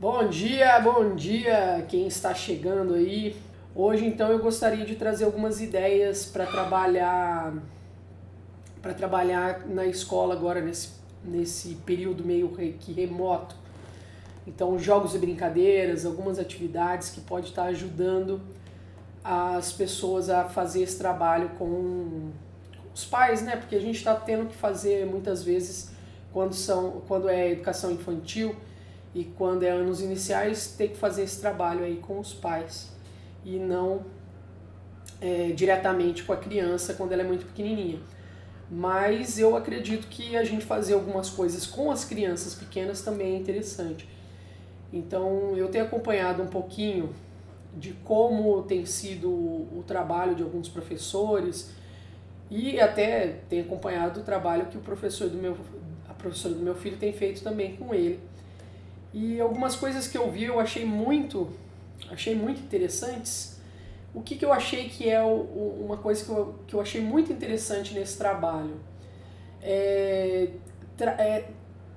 Bom dia quem está chegando aí. Hoje então eu gostaria de trazer algumas ideias para trabalhar na escola agora nesse período meio que remoto. Então jogos e brincadeiras, algumas atividades que pode estar ajudando as pessoas a fazer esse trabalho com os pais, né? Porque a gente está tendo que fazer muitas vezes quando é educação infantil e quando é anos iniciais, ter que fazer esse trabalho aí com os pais e não diretamente com a criança quando ela é muito pequenininha. Mas eu acredito que a gente fazer algumas coisas com as crianças pequenas também é interessante. Então eu tenho acompanhado um pouquinho de como tem sido o trabalho de alguns professores e até tenho acompanhado o trabalho que a professora do meu filho tem feito também com ele. E algumas coisas que eu vi eu achei muito interessantes. O que eu achei que é uma coisa que eu achei muito interessante nesse trabalho?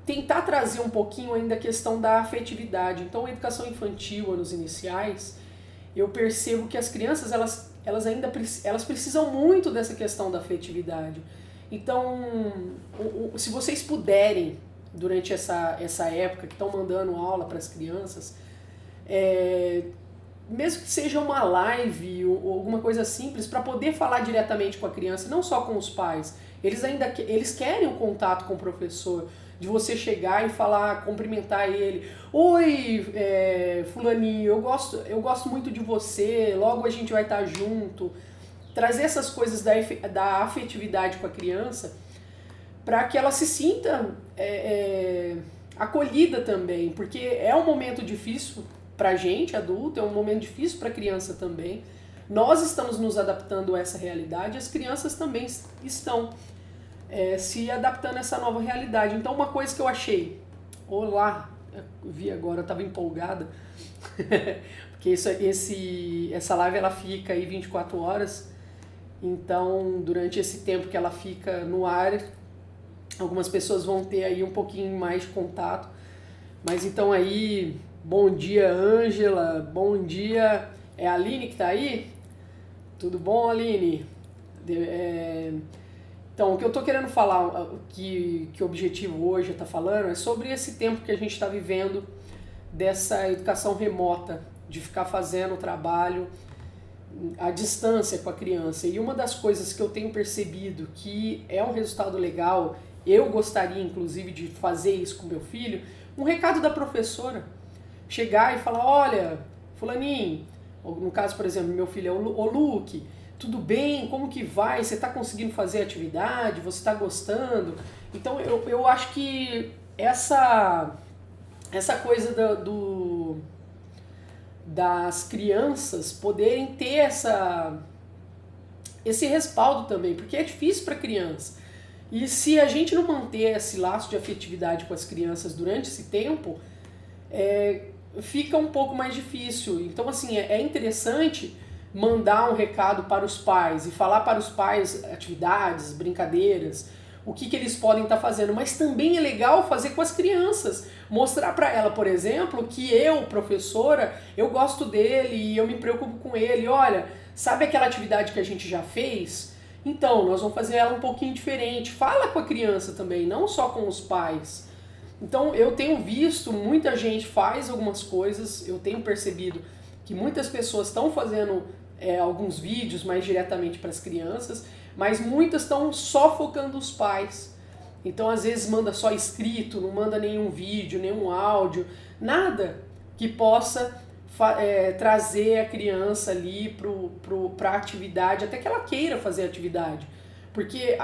Tentar trazer um pouquinho ainda a questão da afetividade. Então, a educação infantil, anos iniciais, eu percebo que as crianças elas ainda elas precisam muito dessa questão da afetividade. Então, se vocês puderem, durante essa época que estão mandando aula para as crianças, mesmo que seja uma live ou alguma coisa simples, para poder falar diretamente com a criança, não só com os pais. Eles querem o contato com o professor, de você chegar e falar, cumprimentar ele. Oi, fulaninho, eu gosto muito de você, logo a gente vai estar junto. Trazer essas coisas da afetividade com a criança para que ela se sinta acolhida também, porque é um momento difícil para a gente, adulto, é um momento difícil para a criança também. Nós estamos nos adaptando a essa realidade, as crianças também estão se adaptando a essa nova realidade. Então, uma coisa que eu achei, olá, eu vi agora, eu estava empolgada, porque essa live ela fica aí 24 horas, então durante esse tempo que ela fica no ar, algumas pessoas vão ter aí um pouquinho mais de contato. Mas então aí, bom dia Ângela, bom dia, é a Aline que está aí? Tudo bom, Aline? Então, o que eu estou querendo falar, que o objetivo hoje está falando, é sobre esse tempo que a gente está vivendo dessa educação remota, de ficar fazendo o trabalho à distância com a criança. E uma das coisas que eu tenho percebido que é um resultado legal, eu gostaria inclusive de fazer isso com meu filho, um recado da professora. Chegar e falar, olha, fulaninho, no caso, por exemplo, meu filho é o Luke, tudo bem? Como que vai? Você está conseguindo fazer a atividade? Você está gostando? Então eu acho que essa coisa das crianças poderem ter esse respaldo também, porque é difícil para a criança. E se a gente não manter esse laço de afetividade com as crianças durante esse tempo, fica um pouco mais difícil. Então, assim, é interessante mandar um recado para os pais e falar para os pais atividades, brincadeiras, o que eles podem estar fazendo, mas também é legal fazer com as crianças, mostrar para ela, por exemplo, que eu, professora, eu gosto dele e eu me preocupo com ele. Olha, sabe aquela atividade que a gente já fez? Então, nós vamos fazer ela um pouquinho diferente. Fala com a criança também, não só com os pais. Então, eu tenho visto, muita gente faz algumas coisas, eu tenho percebido que muitas pessoas estão fazendo alguns vídeos mais diretamente para as crianças, mas muitas estão só focando os pais. Então, às vezes, manda só escrito, não manda nenhum vídeo, nenhum áudio, nada que possa trazer a criança ali para a atividade, até que ela queira fazer a atividade. Porque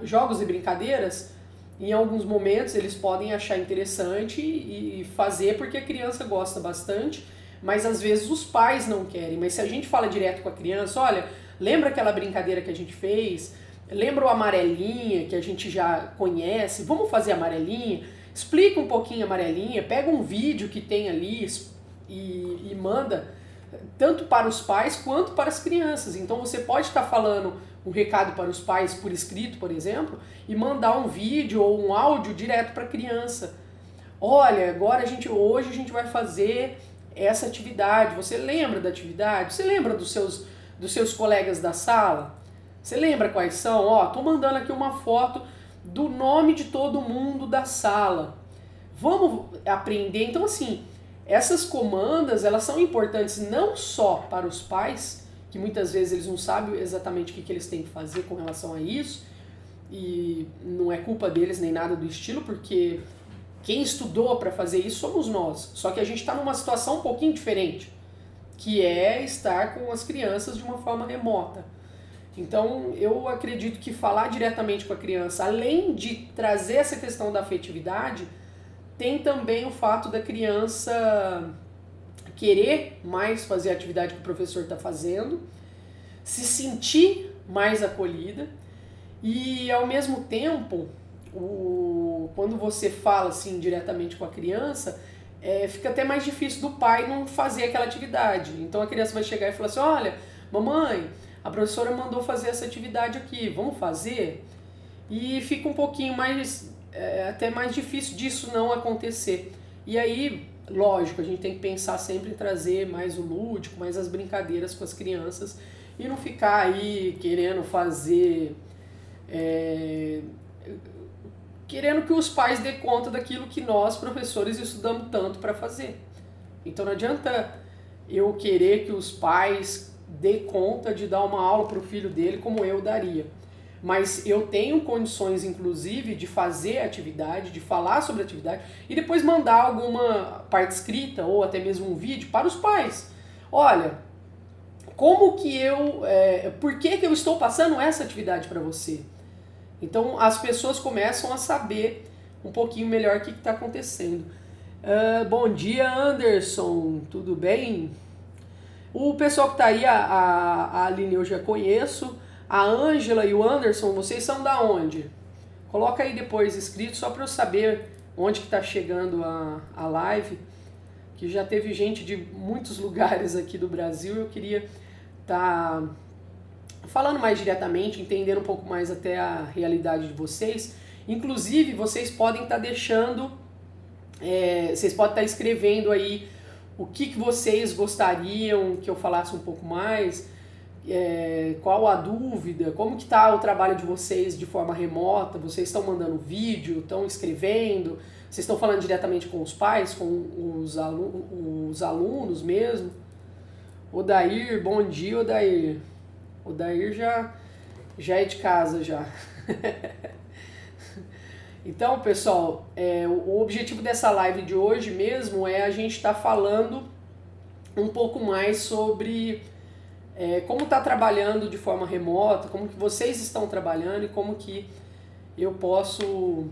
jogos e brincadeiras, em alguns momentos, eles podem achar interessante e fazer porque a criança gosta bastante, mas às vezes os pais não querem. Mas se a gente fala direto com a criança, olha, lembra aquela brincadeira que a gente fez? Lembra o amarelinha que a gente já conhece? Vamos fazer amarelinha? Explica um pouquinho a amarelinha, pega um vídeo que tem ali e manda tanto para os pais quanto para as crianças. Então você pode estar falando um recado para os pais por escrito, por exemplo, e mandar um vídeo ou um áudio direto para a criança. olha, hoje a gente vai fazer essa atividade. Você lembra da atividade? Você lembra dos seus colegas da sala? Você lembra quais são? Ó, tô mandando aqui uma foto do nome de todo mundo da sala. Vamos aprender. Então, assim, essas comandas, elas são importantes não só para os pais, que muitas vezes eles não sabem exatamente o que eles têm que fazer com relação a isso, e não é culpa deles nem nada do estilo, porque quem estudou para fazer isso somos nós. Só que a gente está numa situação um pouquinho diferente, que é estar com as crianças de uma forma remota. Então, eu acredito que falar diretamente com a criança, além de trazer essa questão da afetividade, tem também o fato da criança querer mais fazer a atividade que o professor está fazendo, se sentir mais acolhida e, ao mesmo tempo, quando você fala assim diretamente com a criança, fica até mais difícil do pai não fazer aquela atividade. Então a criança vai chegar e falar assim, olha, mamãe, a professora mandou fazer essa atividade aqui, vamos fazer? E fica um pouquinho mais, até mais difícil disso não acontecer. E aí, lógico, a gente tem que pensar sempre em trazer mais o lúdico, mais as brincadeiras com as crianças e não ficar aí querendo fazer... querendo que os pais dê conta daquilo que nós, professores, estudamos tanto para fazer. Então não adianta eu querer que os pais dê conta de dar uma aula para o filho dele como eu daria. Mas eu tenho condições, inclusive, de fazer a atividade, de falar sobre a atividade e depois mandar alguma parte escrita ou até mesmo um vídeo para os pais. Olha, como que por que eu estou passando essa atividade para você? Então as pessoas começam a saber um pouquinho melhor o que está acontecendo. Bom dia, Anderson, tudo bem? O pessoal que está aí, a Aline eu já conheço, a Ângela e o Anderson, vocês são da onde? Coloca aí depois escrito só para eu saber onde que está chegando a live, que já teve gente de muitos lugares aqui do Brasil, eu queria estar... falando mais diretamente, entendendo um pouco mais até a realidade de vocês. Inclusive, vocês podem estar deixando, vocês podem estar escrevendo aí o que vocês gostariam que eu falasse um pouco mais, qual a dúvida, como que está o trabalho de vocês de forma remota, vocês estão mandando vídeo, estão escrevendo, vocês estão falando diretamente com os pais, com os alunos mesmo. Odair, bom dia, Odair. O Dair já é de casa já. Então, pessoal, o objetivo dessa live de hoje mesmo é a gente estar falando um pouco mais sobre como está trabalhando de forma remota, como que vocês estão trabalhando e como que eu posso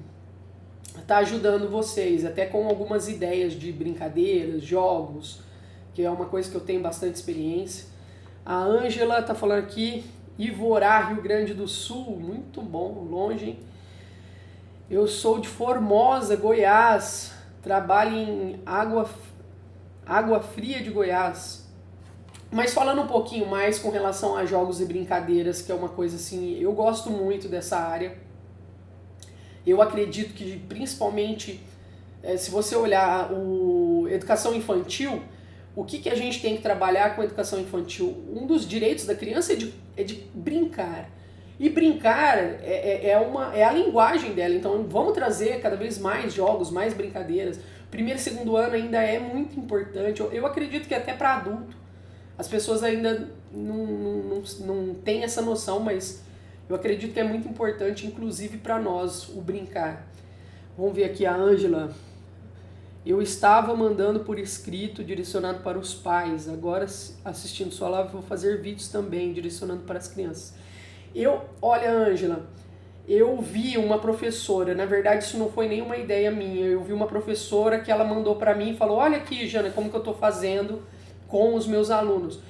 estar ajudando vocês, até com algumas ideias de brincadeiras, jogos, que é uma coisa que eu tenho bastante experiência. A Ângela está falando aqui, Ivorá, Rio Grande do Sul, muito bom, longe, hein? Eu sou de Formosa, Goiás, trabalho em Água Fria de Goiás. Mas falando um pouquinho mais com relação a jogos e brincadeiras, que é uma coisa assim, eu gosto muito dessa área. Eu acredito que principalmente, se você olhar o educação infantil, o que a gente tem que trabalhar com a educação infantil? Um dos direitos da criança é de brincar. E brincar é a linguagem dela. Então vamos trazer cada vez mais jogos, mais brincadeiras. Primeiro e segundo ano ainda é muito importante. Eu acredito que até para adulto. As pessoas ainda não têm essa noção, mas eu acredito que é muito importante, inclusive para nós, o brincar. Vamos ver aqui a Ângela. Eu estava mandando por escrito, direcionado para os pais. Agora, assistindo sua live, vou fazer vídeos também, direcionando para as crianças. Olha, Ângela, eu vi uma professora, na verdade isso não foi nenhuma ideia minha, eu vi uma professora que ela mandou para mim e falou, olha aqui, Jana, como que eu estou fazendo com os meus alunos.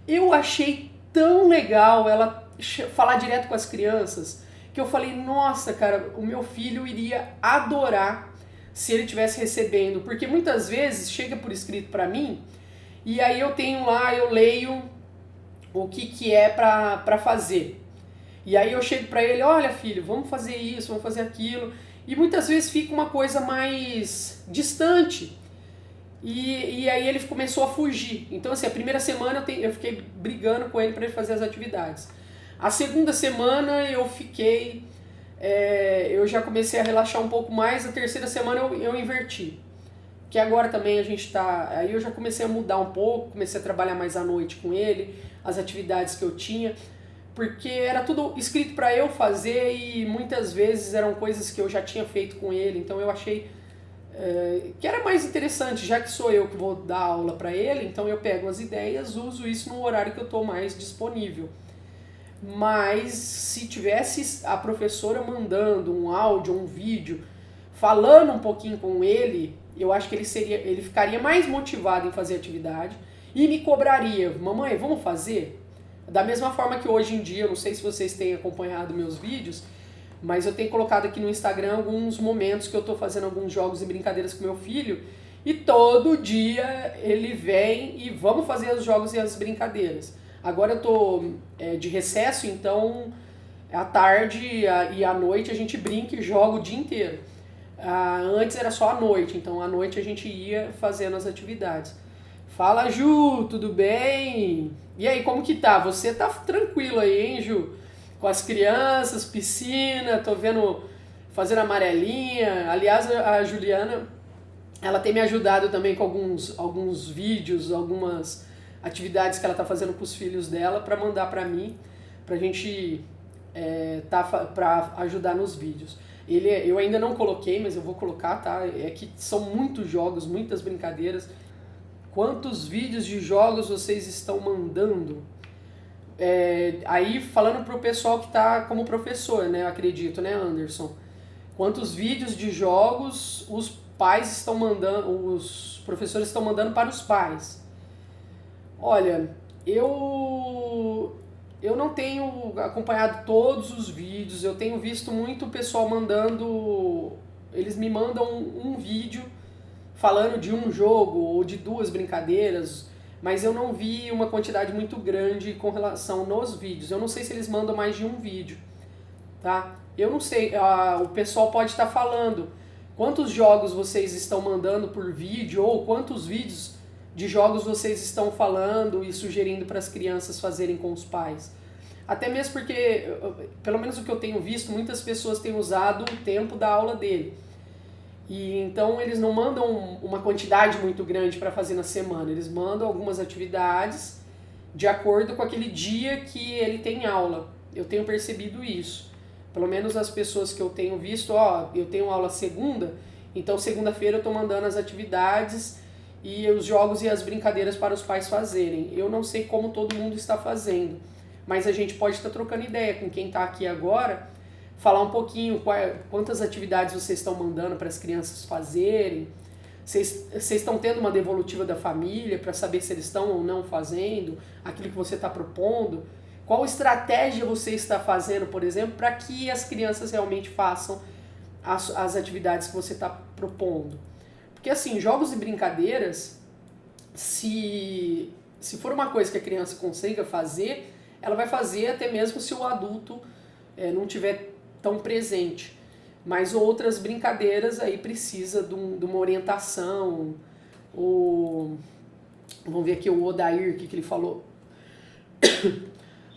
Eu achei tão legal ela falar direto com as crianças, que eu falei, nossa, cara, o meu filho iria adorar se ele estivesse recebendo, porque muitas vezes chega por escrito para mim, e aí eu tenho lá, eu leio o que é para fazer. E aí eu chego para ele, olha filho, vamos fazer isso, vamos fazer aquilo. e muitas vezes fica uma coisa mais distante. E aí ele começou a fugir. Então, assim, a primeira semana eu fiquei brigando com ele para ele fazer as atividades. A segunda semana eu já comecei a relaxar um pouco mais. A terceira semana eu inverti. Que agora também a gente tá... Aí eu já comecei a mudar um pouco, comecei a trabalhar mais à noite com ele, as atividades que eu tinha, porque era tudo escrito para eu fazer e muitas vezes eram coisas que eu já tinha feito com ele, então eu achei que era mais interessante, já que sou eu que vou dar aula para ele, então eu pego as ideias, uso isso no horário que eu estou mais disponível. Mas se tivesse a professora mandando um áudio, um vídeo, falando um pouquinho com ele, eu acho que ele ficaria mais motivado em fazer atividade e me cobraria, mamãe, vamos fazer? Da mesma forma que hoje em dia, eu não sei se vocês têm acompanhado meus vídeos, mas eu tenho colocado aqui no Instagram alguns momentos que eu estou fazendo alguns jogos e brincadeiras com meu filho, e todo dia ele vem e vamos fazer os jogos e as brincadeiras. Agora eu estou de recesso, então à tarde e à noite a gente brinca e joga o dia inteiro. Antes era só à noite, então à noite a gente ia fazendo as atividades. Fala, Ju, tudo bem? E aí, como que tá? Você tá tranquilo aí, hein, Ju? Com as crianças, piscina, tô vendo fazendo amarelinha. Aliás, a Juliana, ela tem me ajudado também com alguns vídeos, algumas atividades que ela tá fazendo com os filhos dela para mandar para mim, pra gente para ajudar nos vídeos. Eu ainda não coloquei, mas eu vou colocar, tá? É que são muitos jogos, muitas brincadeiras. Quantos vídeos de jogos vocês estão mandando? Aí falando pro pessoal que está como professor, né? Acredito, né, Anderson? Quantos vídeos de jogos os pais estão mandando, os professores estão mandando para os pais? Olha, eu não tenho acompanhado todos os vídeos, eu tenho visto muito o pessoal mandando, eles me mandam um vídeo falando de um jogo ou de duas brincadeiras, mas eu não vi uma quantidade muito grande com relação nos vídeos. Eu não sei se eles mandam mais de um vídeo, tá? Eu não sei, o pessoal pode estar falando quantos jogos vocês estão mandando por vídeo ou quantos vídeos de jogos vocês estão falando e sugerindo para as crianças fazerem com os pais. Até mesmo porque, pelo menos o que eu tenho visto, muitas pessoas têm usado o tempo da aula dele. E então eles não mandam uma quantidade muito grande para fazer na semana, eles mandam algumas atividades de acordo com aquele dia que ele tem aula. Eu tenho percebido isso. Pelo menos as pessoas que eu tenho visto, eu tenho aula segunda, então segunda-feira eu estou mandando as atividades e os jogos e as brincadeiras para os pais fazerem. Eu não sei como todo mundo está fazendo, mas a gente pode estar trocando ideia com quem está aqui agora, falar um pouquinho quantas atividades vocês estão mandando para as crianças fazerem. Vocês estão tendo uma devolutiva da família para saber se eles estão ou não fazendo aquilo que você está propondo. Qual estratégia você está fazendo, por exemplo, para que as crianças realmente façam as atividades que você está propondo. Porque assim, jogos e brincadeiras, se for uma coisa que a criança consiga fazer, ela vai fazer até mesmo se o adulto não tiver tão presente. Mas outras brincadeiras aí precisa de uma orientação. Vamos ver aqui o Odair, o que ele falou.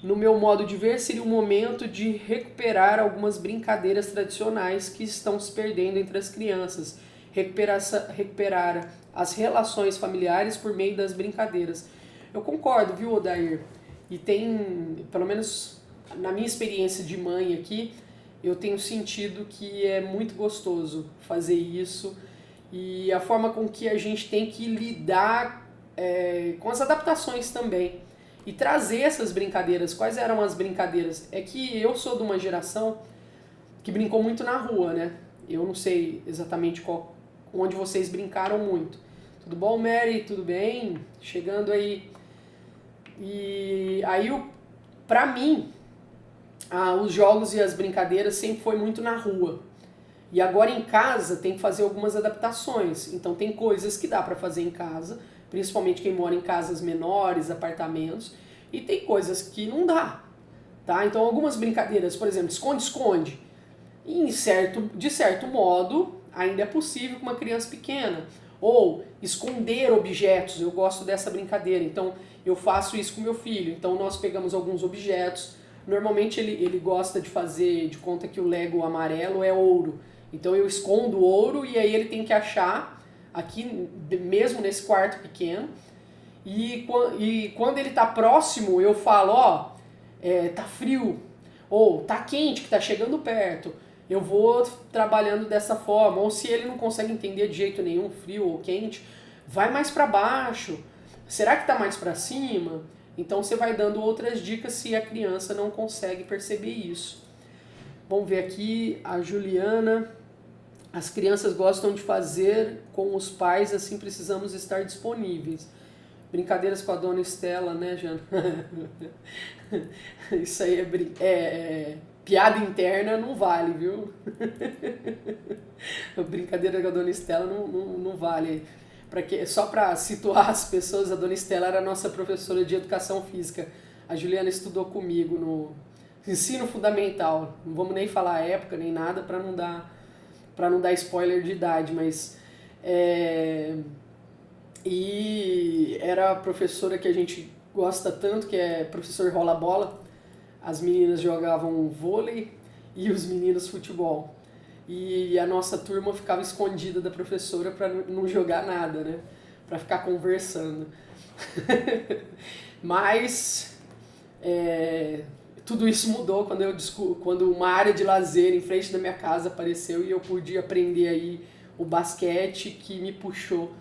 No meu modo de ver, seria o momento de recuperar algumas brincadeiras tradicionais que estão se perdendo entre as crianças. Recuperar as relações familiares por meio das brincadeiras. Eu concordo, viu, Odair? E tem, pelo menos na minha experiência de mãe aqui, eu tenho sentido que é muito gostoso fazer isso e a forma com que a gente tem que lidar com as adaptações também e trazer essas brincadeiras. Quais eram as brincadeiras? É que eu sou de uma geração que brincou muito na rua, né? Eu não sei exatamente onde vocês brincaram muito. Tudo bom, Mary? Tudo bem? Chegando aí. E aí, pra mim, os jogos e as brincadeiras sempre foi muito na rua. E agora em casa tem que fazer algumas adaptações. Então tem coisas que dá para fazer em casa, principalmente quem mora em casas menores, apartamentos, e tem coisas que não dá. Tá? Então algumas brincadeiras, por exemplo, esconde-esconde. E de certo modo, ainda é possível com uma criança pequena. Ou esconder objetos, eu gosto dessa brincadeira, então eu faço isso com meu filho. Então nós pegamos alguns objetos, normalmente ele gosta de fazer de conta que o Lego amarelo é ouro. Então eu escondo o ouro e aí ele tem que achar aqui, mesmo nesse quarto pequeno. E quando ele está próximo, eu falo, ó, tá frio, ou tá quente, que tá chegando perto. Eu vou trabalhando dessa forma. Ou se ele não consegue entender de jeito nenhum, frio ou quente, vai mais para baixo. Será que tá mais para cima? Então você vai dando outras dicas se a criança não consegue perceber isso. Vamos ver aqui a Juliana. As crianças gostam de fazer com os pais, assim precisamos estar disponíveis. Brincadeiras com a dona Estela, né, Jana? Isso aí piada interna não vale, viu? Brincadeira com a dona Estela não vale. Só para situar as pessoas, a dona Estela era a nossa professora de educação física. A Juliana estudou comigo no ensino fundamental. Não vamos nem falar a época nem nada para não dar spoiler de idade, mas e era a professora que a gente gosta tanto, que é professor rola-bola. As meninas jogavam vôlei e os meninos futebol. E a nossa turma ficava escondida da professora para não jogar nada, né? Para ficar conversando. Mas tudo isso mudou quando uma área de lazer em frente da minha casa apareceu e eu pude aprender aí o basquete, que me puxou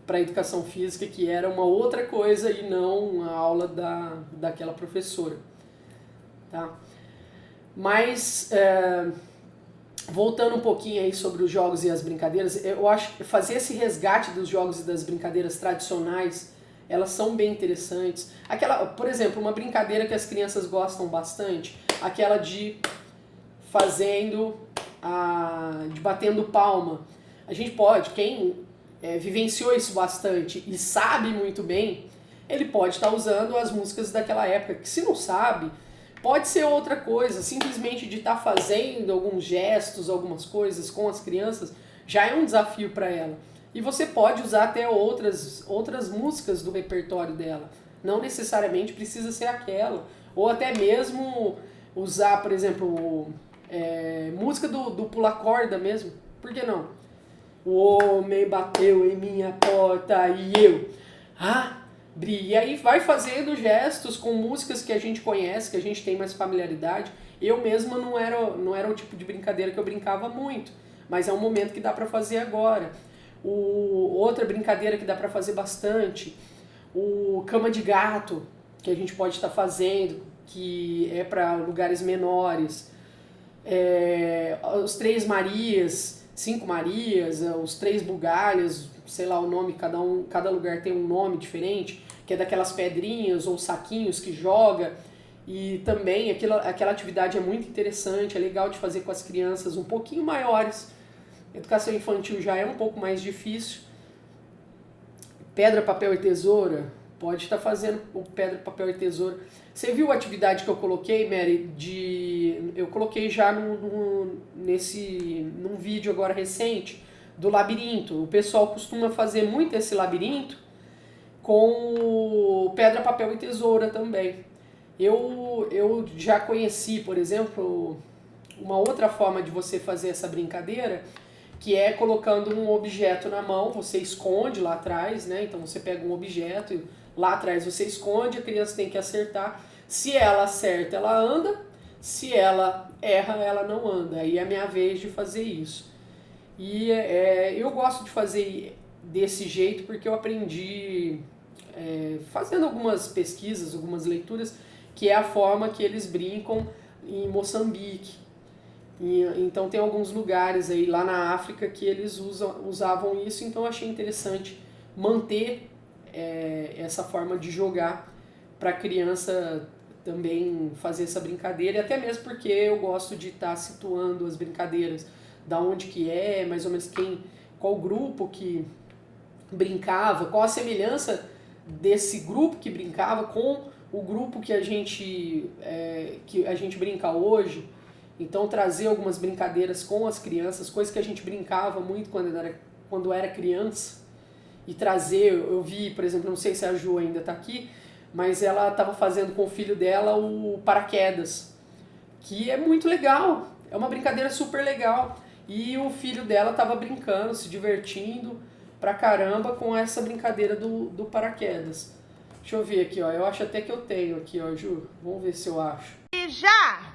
para a educação física, que era uma outra coisa e não a aula daquela professora. Tá? Mas, voltando um pouquinho aí sobre os jogos e as brincadeiras, eu acho que fazer esse resgate dos jogos e das brincadeiras tradicionais, elas são bem interessantes. Por exemplo, uma brincadeira que as crianças gostam bastante, aquela de batendo palma. A gente pode, quem vivenciou isso bastante e sabe muito bem, ele pode estar usando as músicas daquela época, que se não sabe, pode ser outra coisa, simplesmente de estar fazendo alguns gestos, algumas coisas com as crianças, já é um desafio para ela. E você pode usar até outras músicas do repertório dela, não necessariamente precisa ser aquela, ou até mesmo usar, por exemplo, música do pula-corda mesmo, por que não? O homem bateu em minha porta e eu abri. E aí vai fazendo gestos com músicas que a gente conhece, que a gente tem mais familiaridade. Eu mesma não era o tipo de brincadeira que eu brincava muito, mas é um momento que dá para fazer agora. Outra brincadeira que dá para fazer bastante, o cama de gato, que a gente pode estar fazendo, que é para lugares menores. Os Três Marias, Cinco Marias, os Três Bugalhas, sei lá o nome, cada lugar tem um nome diferente, que é daquelas pedrinhas ou saquinhos que joga. E também aquela atividade é muito interessante, é legal de fazer com as crianças um pouquinho maiores. Educação infantil já é um pouco mais difícil. Pedra, papel e tesoura, pode estar fazendo o pedra, papel e tesoura. Você viu a atividade que eu coloquei, Mary? Eu coloquei já num vídeo agora recente do labirinto. O pessoal costuma fazer muito esse labirinto com o pedra, papel e tesoura também. Eu já conheci, por exemplo, uma outra forma de você fazer essa brincadeira, que é colocando um objeto na mão, você esconde lá atrás, né? Então você pega um objeto e lá atrás você esconde, a criança tem que acertar. Se ela acerta, ela anda. Se ela erra, ela não anda. Aí é a minha vez de fazer isso. E eu gosto de fazer desse jeito porque eu aprendi fazendo algumas pesquisas, algumas leituras, que é a forma que eles brincam em Moçambique. Então tem alguns lugares aí lá na África que eles usavam isso, então eu achei interessante manter essa forma de jogar para a criança também fazer essa brincadeira, e até mesmo porque eu gosto de estar situando as brincadeiras, da onde que mais ou menos qual grupo que brincava, qual a semelhança desse grupo que brincava com o grupo que a gente brinca hoje. Então trazer algumas brincadeiras com as crianças, coisas que a gente brincava muito quando era criança, e trazer, eu vi, por exemplo, não sei se a Ju ainda está aqui, mas ela estava fazendo com o filho dela o paraquedas, que é muito legal, é uma brincadeira super legal. E o filho dela estava brincando, se divertindo pra caramba com essa brincadeira do paraquedas. Deixa eu ver aqui, ó. Eu acho até que eu tenho aqui, ó, Ju. Vamos ver se eu acho. E já!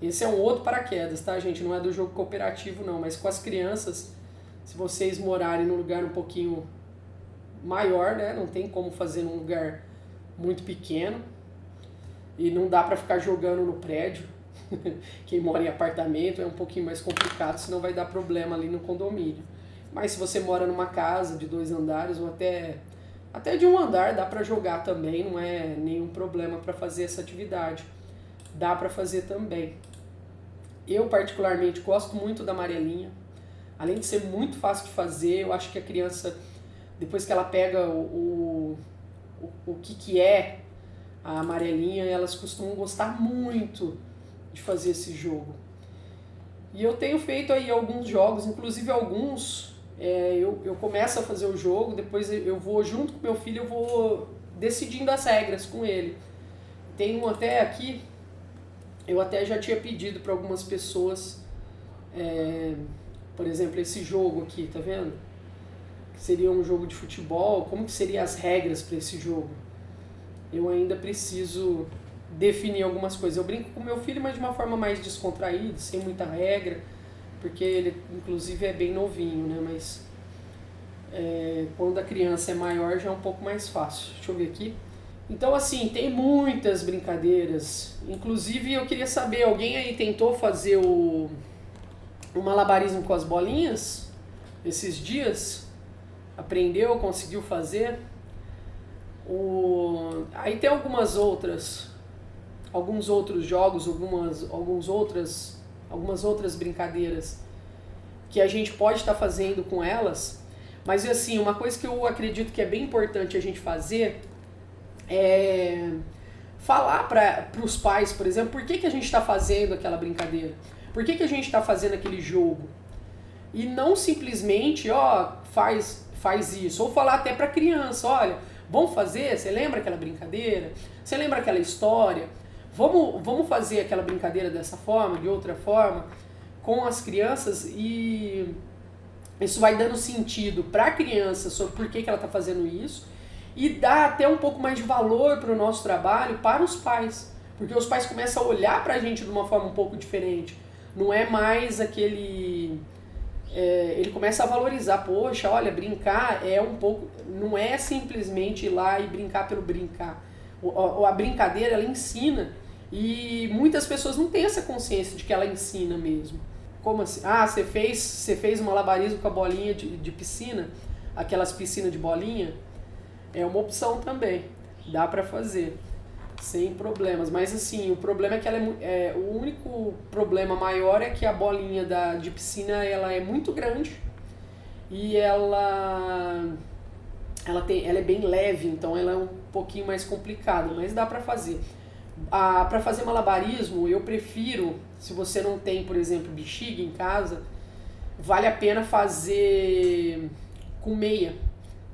Esse é um outro paraquedas, tá, gente? Não é do jogo cooperativo, não. Mas com as crianças, se vocês morarem num lugar um pouquinho maior, né? Não tem como fazer num lugar muito pequeno. E não dá pra ficar jogando no prédio. Quem mora em apartamento é um pouquinho mais complicado, senão vai dar problema ali no condomínio. Mas se você mora numa casa de 2 andares ou até de 1 andar, dá pra jogar também, não é nenhum problema pra fazer essa atividade. Dá pra fazer também. Eu particularmente gosto muito da amarelinha. Além de ser muito fácil de fazer, eu acho que a criança, depois que ela pega o que é a amarelinha, elas costumam gostar muito de fazer esse jogo. E eu tenho feito aí alguns jogos, inclusive alguns, eu começo a fazer o jogo, depois eu vou, junto com meu filho, eu vou decidindo as regras com ele. Tem um até aqui, eu até já tinha pedido para algumas pessoas, por exemplo, esse jogo aqui, tá vendo? Que seria um jogo de futebol, como que seriam as regras para esse jogo? Eu ainda preciso definir algumas coisas. Eu brinco com meu filho, mas de uma forma mais descontraída, sem muita regra, porque ele, inclusive, é bem novinho, né? Mas quando a criança é maior já é um pouco mais fácil. Deixa eu ver aqui. Então, assim, tem muitas brincadeiras. Inclusive, eu queria saber, alguém aí tentou fazer o malabarismo com as bolinhas esses dias? Aprendeu, conseguiu fazer? Aí tem alguns outros jogos, algumas outras brincadeiras que a gente pode estar fazendo com elas, mas assim, uma coisa que eu acredito que é bem importante a gente fazer é falar para os pais, por exemplo, por que a gente está fazendo aquela brincadeira, por que a gente está fazendo aquele jogo, e não simplesmente, faz isso, ou falar até para a criança, olha, vamos fazer, você lembra aquela brincadeira? Você lembra aquela história? Vamos fazer aquela brincadeira dessa forma, de outra forma, com as crianças, e isso vai dando sentido para a criança sobre por que ela está fazendo isso, e dá até um pouco mais de valor para o nosso trabalho para os pais, porque os pais começam a olhar para a gente de uma forma um pouco diferente. Não é mais aquele... ele começa a valorizar, poxa, olha, brincar é um pouco... Não é simplesmente ir lá e brincar pelo brincar. A brincadeira, ela ensina, e muitas pessoas não têm essa consciência de que ela ensina mesmo. Como assim? Ah, você fez um malabarismo com a bolinha de piscina, aquelas piscinas de bolinha, é uma opção também, dá pra fazer, sem problemas. Mas assim, o problema é que o único problema maior é que a bolinha de piscina, ela é muito grande, e ela é bem leve, então ela é um pouquinho mais complicada, mas dá pra fazer. Para fazer malabarismo, eu prefiro, se você não tem, por exemplo, bexiga em casa, vale a pena fazer com meia.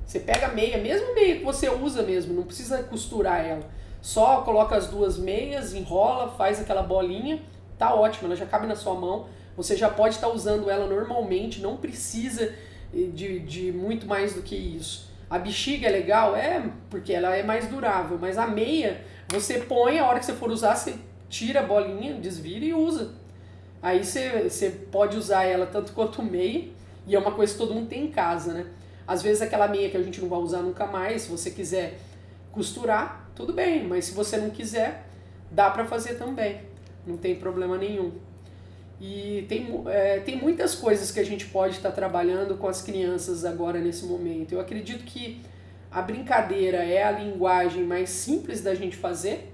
Você pega a meia, mesmo meia que você usa mesmo, não precisa costurar ela. Só coloca as 2 meias, enrola, faz aquela bolinha, tá ótimo, ela já cabe na sua mão. Você já pode estar usando ela normalmente, não precisa de muito mais do que isso. A bexiga é legal? Porque ela é mais durável, mas a meia, você põe, a hora que você for usar, você tira a bolinha, desvira e usa. Aí você pode usar ela tanto quanto meia, e é uma coisa que todo mundo tem em casa, né? Às vezes aquela meia que a gente não vai usar nunca mais, se você quiser costurar, tudo bem, mas se você não quiser, dá pra fazer também, não tem problema nenhum. E tem muitas coisas que a gente pode estar trabalhando com as crianças agora nesse momento. Eu acredito que a brincadeira é a linguagem mais simples da gente fazer,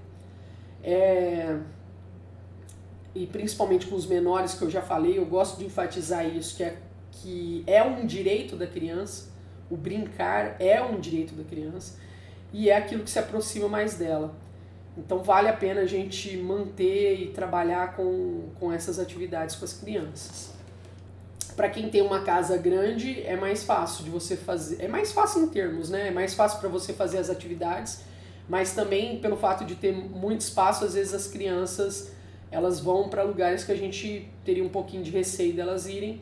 e principalmente com os menores, que eu já falei, eu gosto de enfatizar isso, que é um direito da criança. o brincar é um direito da criança e é aquilo que se aproxima mais dela. Então vale a pena a gente manter e trabalhar com essas atividades com as crianças. Para quem tem uma casa grande é mais fácil de você fazer, é mais fácil em termos, né? É mais fácil para você fazer as atividades, mas também pelo fato de ter muito espaço, às vezes as crianças elas vão para lugares que a gente teria um pouquinho de receio delas irem.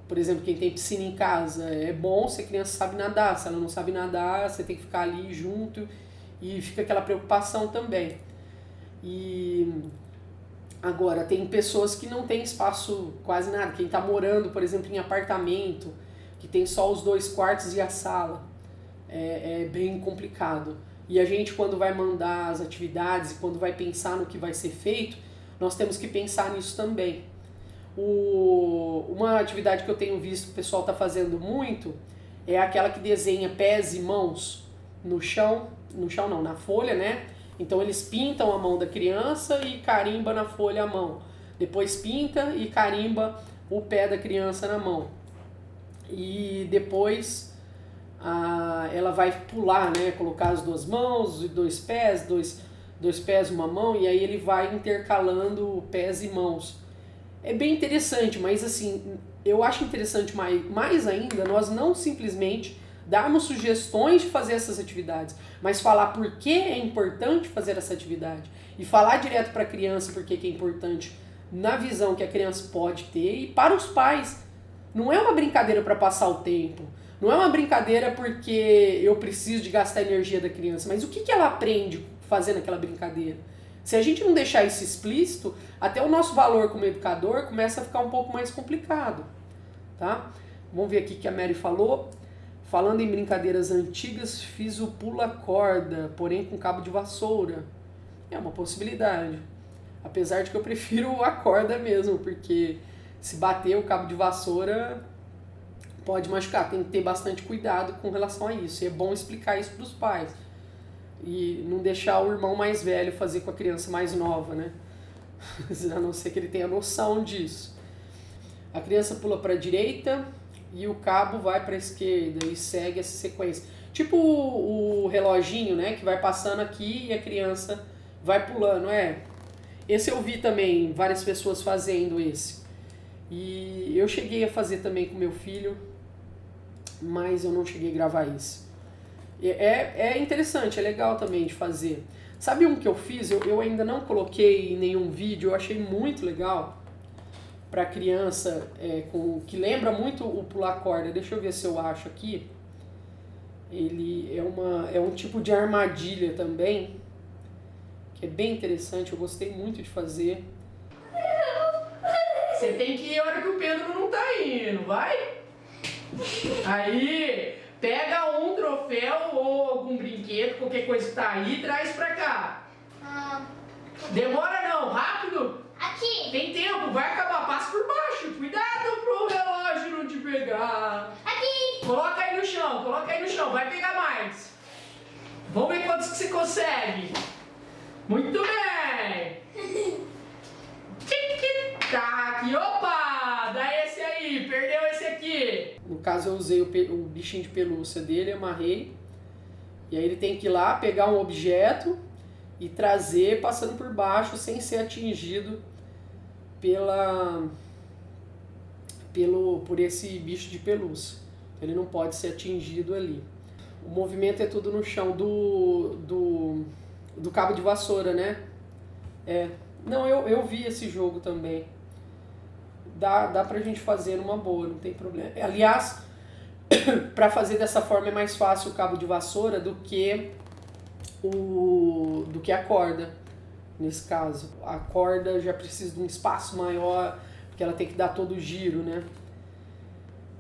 Por exemplo, quem tem piscina em casa, é bom se a criança sabe nadar. Se ela não sabe nadar, você tem que ficar ali junto e fica aquela preocupação também. E agora, tem pessoas que não tem espaço quase nada. Quem está morando, por exemplo, em apartamento, que tem só os 2 quartos e a sala, é bem complicado. E a gente, quando vai mandar as atividades e quando vai pensar no que vai ser feito, nós temos que pensar nisso também. Uma atividade que eu tenho visto que o pessoal está fazendo muito é aquela que desenha pés e mãos no chão não, na folha, né? Então eles pintam a mão da criança e carimba na folha a mão. Depois pinta e carimba o pé da criança na mão. E depois ela vai pular, né? Colocar as 2 mãos e 2 pés, dois pés, uma mão, e aí ele vai intercalando pés e mãos. É bem interessante, mas assim, eu acho interessante mais ainda nós não simplesmente darmos sugestões de fazer essas atividades, mas falar por que é importante fazer essa atividade e falar direto para a criança por que é importante na visão que a criança pode ter e para os pais. Não é uma brincadeira para passar o tempo, não é uma brincadeira porque eu preciso de gastar a energia da criança, mas o que ela aprende fazendo aquela brincadeira? Se a gente não deixar isso explícito, até o nosso valor como educador começa a ficar um pouco mais complicado, tá? Vamos ver aqui o que a Mary falou. Falando em brincadeiras antigas, fiz o pula-corda, porém com cabo de vassoura. É uma possibilidade. Apesar de que eu prefiro a corda mesmo, porque se bater o cabo de vassoura pode machucar. Tem que ter bastante cuidado com relação a isso. E é bom explicar isso para os pais. E não deixar o irmão mais velho fazer com a criança mais nova, né? A não ser que ele tenha noção disso. A criança pula para a direita e o cabo vai para a esquerda e segue essa sequência. Tipo o reloginho, né? Que vai passando aqui e a criança vai pulando, Esse eu vi também várias pessoas fazendo esse. E eu cheguei a fazer também com meu filho, mas eu não cheguei a gravar isso. É interessante, é legal também de fazer. Sabe um que eu fiz? Eu ainda não coloquei em nenhum vídeo, eu achei muito legal para criança, que lembra muito o pular corda. Deixa eu ver se eu acho aqui. Ele é um tipo de armadilha também, que é bem interessante, eu gostei muito de fazer. Você tem que ir a hora que o Pedro não tá indo, vai? Aí, pega um troféu ou algum brinquedo, qualquer coisa que tá aí, e traz pra cá. Demora não, rápido. Aqui. Tem tempo, vai acabar, passa por baixo. Cuidado pro relógio não te pegar. Aqui. Coloca aí no chão, vai pegar mais. Vamos ver quantos que você consegue. Muito bem. Tic-tac, opa, dá esse aí, perdeu esse aqui. No caso eu usei o bichinho de pelúcia dele, amarrei. E aí ele tem que ir lá, pegar um objeto e trazer passando por baixo sem ser atingido por esse bicho de pelúcia. Ele não pode ser atingido ali. O movimento é tudo no chão do cabo de vassoura, né? Não, eu vi esse jogo também. Dá pra gente fazer numa boa, não tem problema. Aliás, pra fazer dessa forma é mais fácil o cabo de vassoura do que a corda. Nesse caso, a corda já precisa de um espaço maior, porque ela tem que dar todo o giro, né?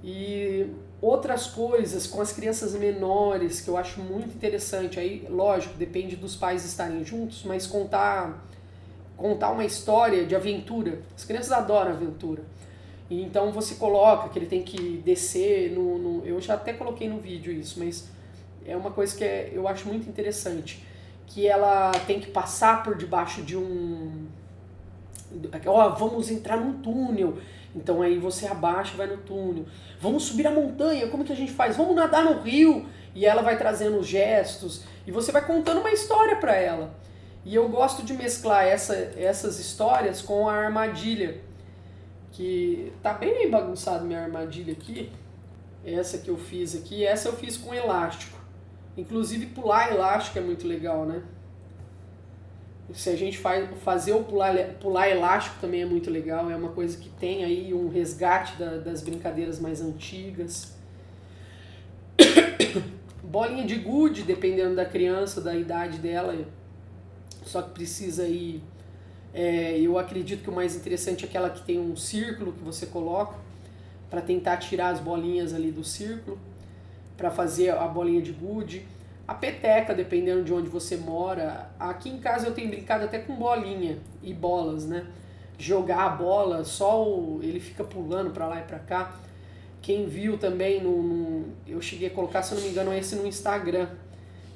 E outras coisas com as crianças menores que eu acho muito interessante, aí lógico, depende dos pais estarem juntos, mas contar uma história de aventura. As crianças adoram aventura. E então você coloca que ele tem que descer eu já até coloquei no vídeo isso, mas é uma coisa que eu acho muito interessante, que ela tem que passar por debaixo de Ó, vamos entrar num túnel. Então aí você abaixa e vai no túnel. Vamos subir a montanha, como que a gente faz? Vamos nadar no rio. E ela vai trazendo os gestos e você vai contando uma história para ela. E eu gosto de mesclar essas histórias com a armadilha, que tá bem bagunçado minha armadilha aqui. Essa que eu fiz aqui, essa eu fiz com elástico. Inclusive pular elástico é muito legal, né? Se a gente fazer o pular elástico também é muito legal, é uma coisa que tem aí um resgate das brincadeiras mais antigas. Bolinha de gude, dependendo da criança, da idade dela, só que precisa ir... eu acredito que o mais interessante é aquela que tem um círculo que você coloca para tentar tirar as bolinhas ali do círculo, para fazer a bolinha de gude. A peteca, dependendo de onde você mora. Aqui em casa eu tenho brincado até com bolinha e bolas, né? Jogar a bola, ele fica pulando para lá e para cá. Quem viu também, eu cheguei a colocar, se eu não me engano, esse no Instagram,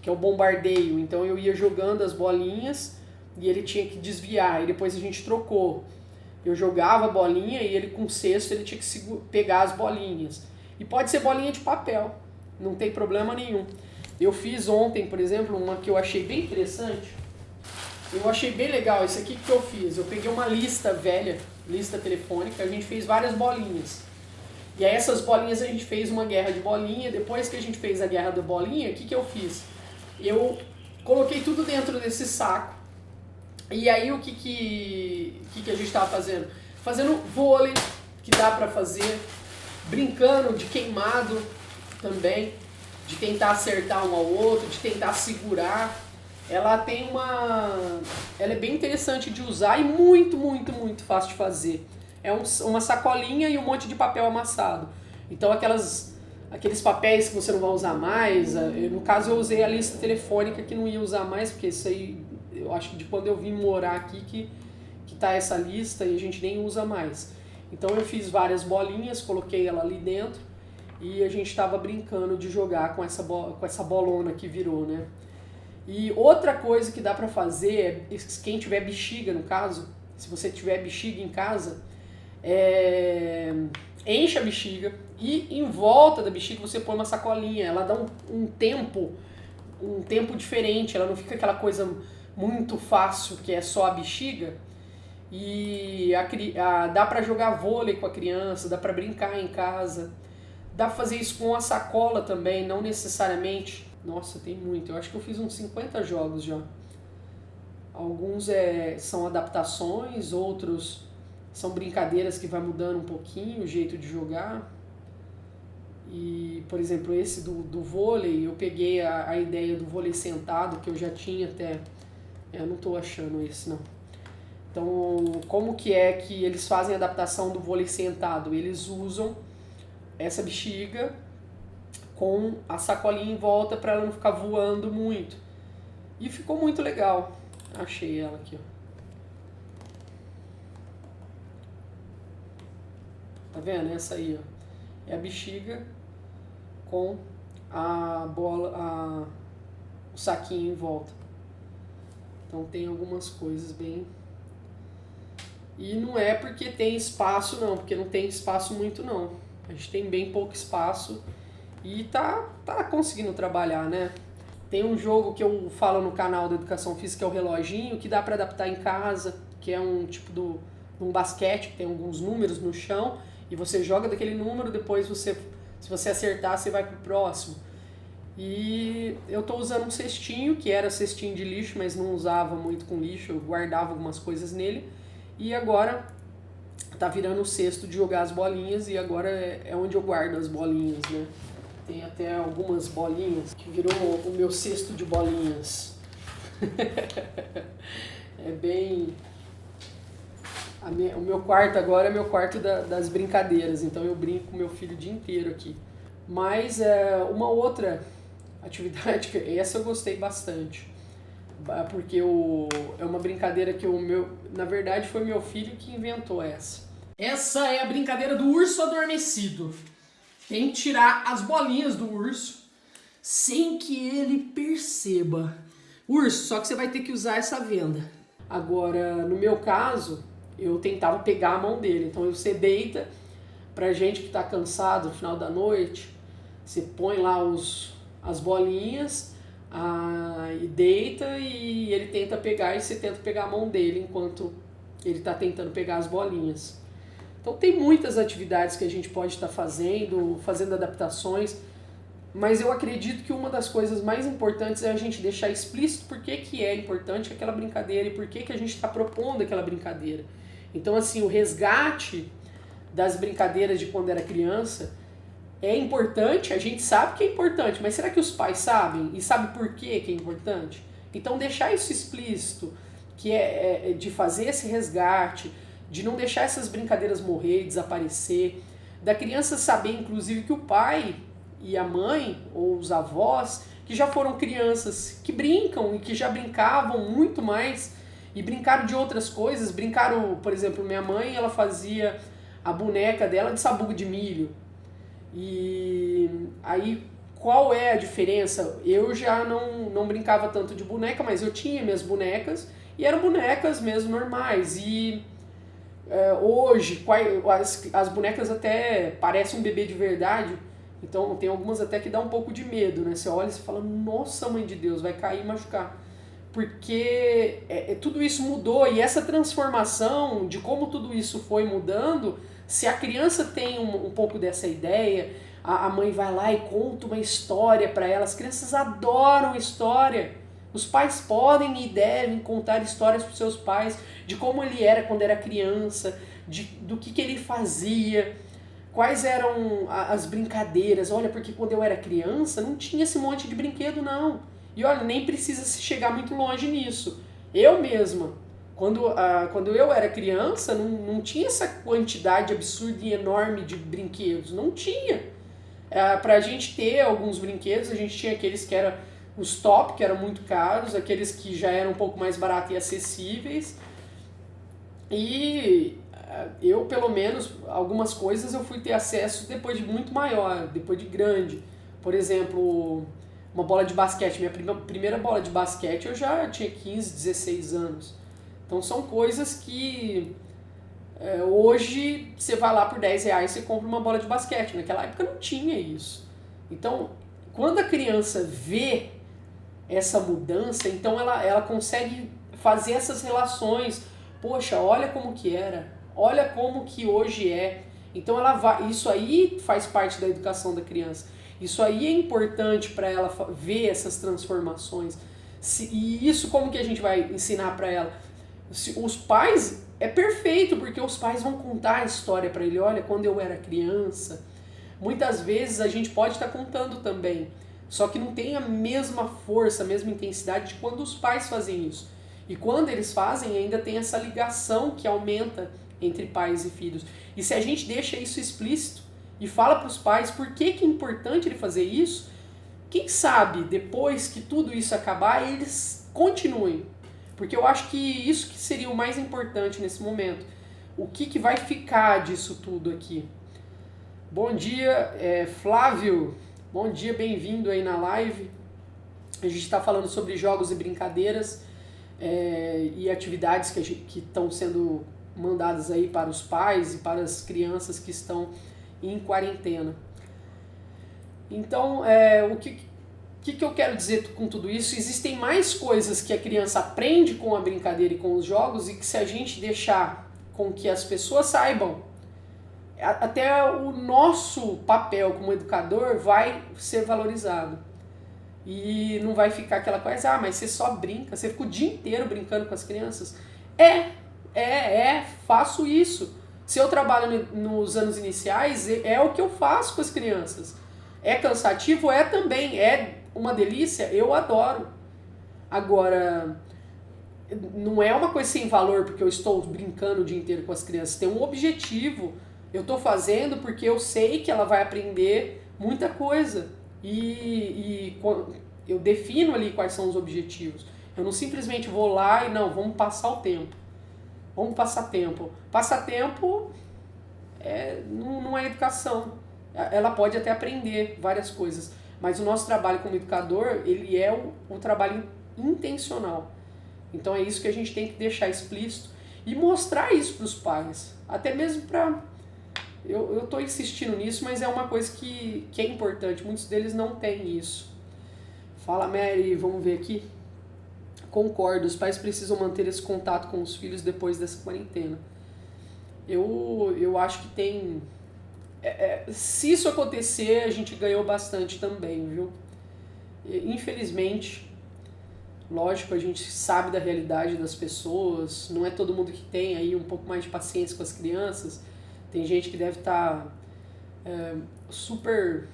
que é o bombardeio. Então eu ia jogando as bolinhas e ele tinha que desviar, e depois a gente trocou. Eu jogava a bolinha e ele com o cesto ele tinha que pegar as bolinhas. E pode ser bolinha de papel, não tem problema nenhum. Eu fiz ontem, por exemplo, uma que eu achei bem interessante. Eu achei bem legal. Isso aqui que eu fiz. Eu peguei uma lista velha, lista telefônica, a gente fez várias bolinhas. E aí essas bolinhas a gente fez uma guerra de bolinha. Depois que a gente fez a guerra da bolinha, o que eu fiz? Eu coloquei tudo dentro desse saco. E aí o que a gente estava fazendo? Fazendo vôlei, que dá pra fazer. Brincando de queimado também. De tentar acertar um ao outro, de tentar segurar. Ela é bem interessante de usar e muito, muito, muito fácil de fazer. É uma sacolinha e um monte de papel amassado. Então aqueles papéis que você não vai usar mais, no caso eu usei a lista telefônica que não ia usar mais, porque isso aí eu acho que de quando eu vim morar aqui que tá essa lista e a gente nem usa mais. Então eu fiz várias bolinhas, coloquei ela ali dentro e a gente estava brincando de jogar com essa bolona que virou, né? E outra coisa que dá pra fazer, quem tiver bexiga no caso, se você tiver bexiga em casa, enche a bexiga e em volta da bexiga você põe uma sacolinha, ela dá um tempo diferente, ela não fica aquela coisa muito fácil que é só a bexiga. E dá pra jogar vôlei com a criança, dá pra brincar em casa, dá pra fazer isso com a sacola também, não necessariamente. Nossa, tem muito, eu acho que eu fiz uns 50 jogos já. Alguns são adaptações, outros são brincadeiras que vai mudando um pouquinho o jeito de jogar. E, por exemplo, esse do vôlei, eu peguei a ideia do vôlei sentado, que eu já tinha até... Eu não estou achando esse, não. Então, como que é que eles fazem a adaptação do vôlei sentado? Eles usam essa bexiga com a sacolinha em volta para ela não ficar voando muito. E ficou muito legal. Achei ela aqui, ó. Tá vendo? Essa aí, ó. É a bexiga com a bola, o saquinho em volta. Então tem algumas coisas bem... E não é porque tem espaço não, porque não tem espaço muito não. A gente tem bem pouco espaço e tá conseguindo trabalhar, né? Tem um jogo que eu falo no canal da Educação Física, que é o reloginho, que dá para adaptar em casa, que é um tipo um basquete, que tem alguns números no chão, e você joga daquele número, depois se você acertar, você vai pro próximo. E eu tô usando um cestinho, que era cestinho de lixo, mas não usava muito com lixo, eu guardava algumas coisas nele. E agora tá virando o cesto de jogar as bolinhas e agora é onde eu guardo as bolinhas, né? Tem até algumas bolinhas que virou o meu cesto de bolinhas. É bem... O meu quarto agora é meu quarto das brincadeiras, então eu brinco com meu filho o dia inteiro aqui. Mas uma outra atividade, essa eu gostei bastante, porque é uma brincadeira que na verdade foi meu filho que inventou essa. Essa é a brincadeira do urso adormecido. Tem que tirar as bolinhas do urso sem que ele perceba. Urso, só que você vai ter que usar essa venda. Agora, no meu caso, eu tentava pegar a mão dele. Então você deita, pra gente que está cansado no final da noite, você põe lá as bolinhas e deita e ele tenta pegar e você tenta pegar a mão dele enquanto ele está tentando pegar as bolinhas. Então tem muitas atividades que a gente pode estar fazendo adaptações, mas eu acredito que uma das coisas mais importantes é a gente deixar explícito por que é importante aquela brincadeira e por que a gente está propondo aquela brincadeira. Então assim, o resgate das brincadeiras de quando era criança é importante, a gente sabe que é importante, mas será que os pais sabem? E sabem por que é importante? Então deixar isso explícito, que é de fazer esse resgate, de não deixar essas brincadeiras morrer, desaparecer, da criança saber inclusive que o pai e a mãe, ou os avós, que já foram crianças que brincam e que já brincavam muito mais e brincaram de outras coisas, brincaram, por exemplo, minha mãe, ela fazia a boneca dela de sabugo de milho. E aí, qual é a diferença? Eu já não brincava tanto de boneca, mas eu tinha minhas bonecas e eram bonecas mesmo normais. E hoje, as bonecas até parecem um bebê de verdade, então tem algumas até que dá um pouco de medo, né? Você olha e você fala, nossa, mãe de Deus, vai cair e machucar. Porque tudo isso mudou e essa transformação de como tudo isso foi mudando, se a criança tem um pouco dessa ideia, a mãe vai lá e conta uma história para ela, as crianças adoram história. Os pais podem e devem contar histórias para os seus pais de como ele era quando era criança, do que ele fazia, quais eram as brincadeiras. Olha, porque quando eu era criança não tinha esse monte de brinquedo não. E olha, nem precisa se chegar muito longe nisso. Eu mesma, quando eu era criança, não tinha essa quantidade absurda e enorme de brinquedos. Não tinha. Pra gente ter alguns brinquedos, a gente tinha aqueles que eram os top, que eram muito caros, aqueles que já eram um pouco mais baratos e acessíveis. E eu, pelo menos, algumas coisas eu fui ter acesso depois de muito maior, depois de grande. Por exemplo, uma bola de basquete. Minha primeira bola de basquete eu já tinha 15, 16 anos. Então são coisas que hoje você vai lá por 10 reais e compra uma bola de basquete. Naquela época não tinha isso. Então, quando a criança vê essa mudança, então ela consegue fazer essas relações. Poxa, olha como que era, olha como que hoje é. Então isso aí faz parte da educação da criança. Isso aí é importante para ela ver essas transformações. E isso como que a gente vai ensinar para ela? Os pais, é perfeito, porque os pais vão contar a história para ele. Olha, quando eu era criança. Muitas vezes a gente pode estar contando também, só que não tem a mesma força, a mesma intensidade de quando os pais fazem isso. E quando eles fazem, ainda tem essa ligação que aumenta entre pais e filhos. E se a gente deixa isso explícito e fala para os pais por que é importante ele fazer isso, quem sabe depois que tudo isso acabar, eles continuem. Porque eu acho que isso que seria o mais importante nesse momento. O que vai ficar disso tudo aqui? Bom dia, Flávio. Bom dia, bem-vindo aí na live. A gente está falando sobre jogos e brincadeiras e atividades que estão sendo mandadas aí para os pais e para as crianças que estão em quarentena. Então, o que eu quero dizer com tudo isso? Existem mais coisas que a criança aprende com a brincadeira e com os jogos e que se a gente deixar com que as pessoas saibam, até o nosso papel como educador vai ser valorizado. E não vai ficar aquela coisa, mas você só brinca, você fica o dia inteiro brincando com as crianças. Faço isso. Se eu trabalho nos anos iniciais, é o que eu faço com as crianças. É cansativo? É também. É uma delícia? Eu adoro. Agora, não é uma coisa sem valor porque eu estou brincando o dia inteiro com as crianças. Tem um objetivo. Eu estou fazendo porque eu sei que ela vai aprender muita coisa. E eu defino ali quais são os objetivos. Eu não simplesmente vou lá e vamos passar o tempo. Vamos passar tempo. Passar tempo não é educação. Ela pode até aprender várias coisas. Mas o nosso trabalho como educador, ele é um trabalho intencional. Então é isso que a gente tem que deixar explícito. e mostrar isso para os pais, até mesmo para... Eu estou insistindo nisso, mas é uma coisa que é importante, muitos deles não têm isso. Fala, Mary, vamos ver aqui. Concordo, os pais precisam manter esse contato com os filhos depois dessa quarentena. Eu acho que tem... se isso acontecer, a gente ganhou bastante também, viu? Infelizmente, lógico, a gente sabe da realidade das pessoas, não é todo mundo que tem aí um pouco mais de paciência com as crianças, tem gente que deve estar super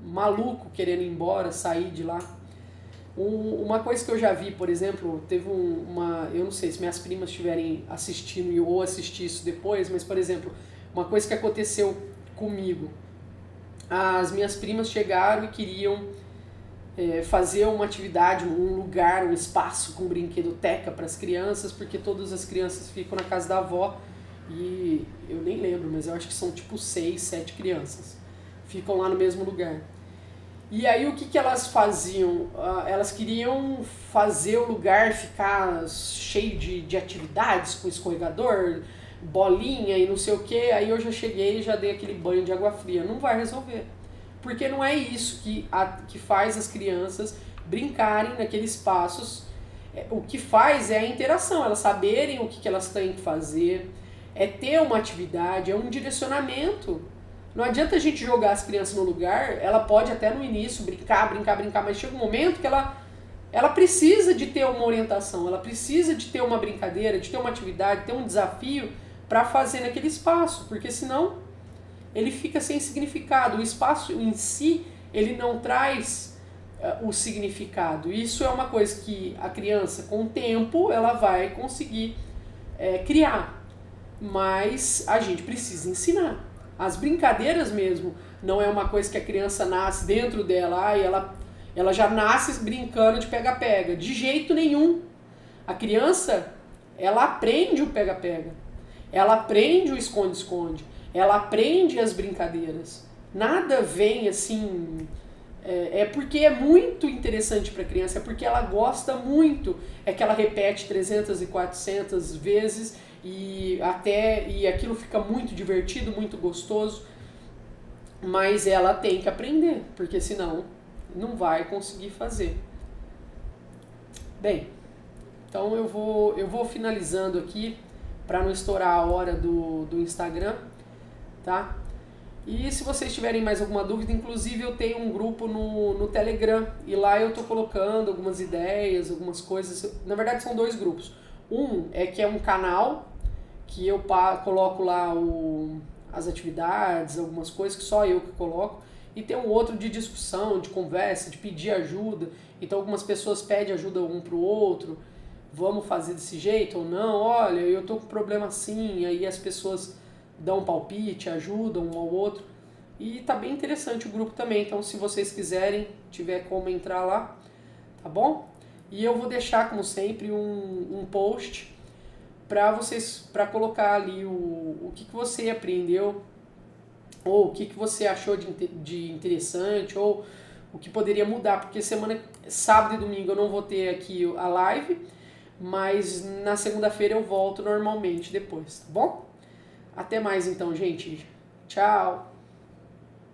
maluco querendo ir embora, sair de lá. Uma coisa que eu já vi, por exemplo, teve eu não sei se minhas primas estiverem assistindo ou assistir isso depois, mas, por exemplo, uma coisa que aconteceu comigo. As minhas primas chegaram e queriam fazer uma atividade, um lugar, um espaço com brinquedoteca para as crianças, porque todas as crianças ficam na casa da avó e eu nem lembro, mas eu acho que são tipo 6, 7 crianças. Ficam lá no mesmo lugar. E aí o que elas faziam? Elas queriam fazer o lugar ficar cheio de atividades, com escorregador, bolinha e não sei o que. Aí eu já cheguei e já dei aquele banho de água fria. Não vai resolver. Porque não é isso que faz as crianças brincarem naqueles espaços. O que faz é a interação, elas saberem o que elas têm que fazer, é ter uma atividade, é um direcionamento. Não adianta a gente jogar as crianças no lugar, ela pode até no início brincar, mas chega um momento que ela precisa de ter uma orientação, ela precisa de ter uma brincadeira, de ter uma atividade, ter um desafio para fazer naquele espaço, porque senão ele fica sem significado. O espaço em si, ele não traz o significado. Isso é uma coisa que a criança, com o tempo, ela vai conseguir criar, mas a gente precisa ensinar. As brincadeiras mesmo, não é uma coisa que a criança nasce dentro dela, e ela já nasce brincando de pega-pega. De jeito nenhum. A criança, ela aprende o pega-pega. Ela aprende o esconde-esconde. Ela aprende as brincadeiras. Nada vem assim... É porque é muito interessante para a criança, é porque ela gosta muito. É que ela repete 300 e 400 vezes... E aquilo fica muito divertido, muito gostoso, mas ela tem que aprender, porque senão não vai conseguir fazer. Bem, então eu vou finalizando aqui para não estourar a hora do Instagram, tá? E se vocês tiverem mais alguma dúvida, inclusive eu tenho um grupo no Telegram e lá eu tô colocando algumas ideias, algumas coisas. Na verdade são 2 grupos. Que é um canal que eu coloco lá as atividades, algumas coisas que só eu que coloco, e tem um outro de discussão, de conversa, de pedir ajuda. Então algumas pessoas pedem ajuda um pro outro, vamos fazer desse jeito ou não, olha, eu tô com problema assim, aí as pessoas dão um palpite, ajudam um ao outro, e tá bem interessante o grupo também, então se vocês quiserem, tiver como entrar lá, tá bom? E eu vou deixar, como sempre, um post para colocar ali o que você aprendeu, ou o que você achou de interessante, ou o que poderia mudar, porque sábado e domingo eu não vou ter aqui a live, mas na segunda-feira eu volto normalmente depois, tá bom? Até mais então, gente. Tchau!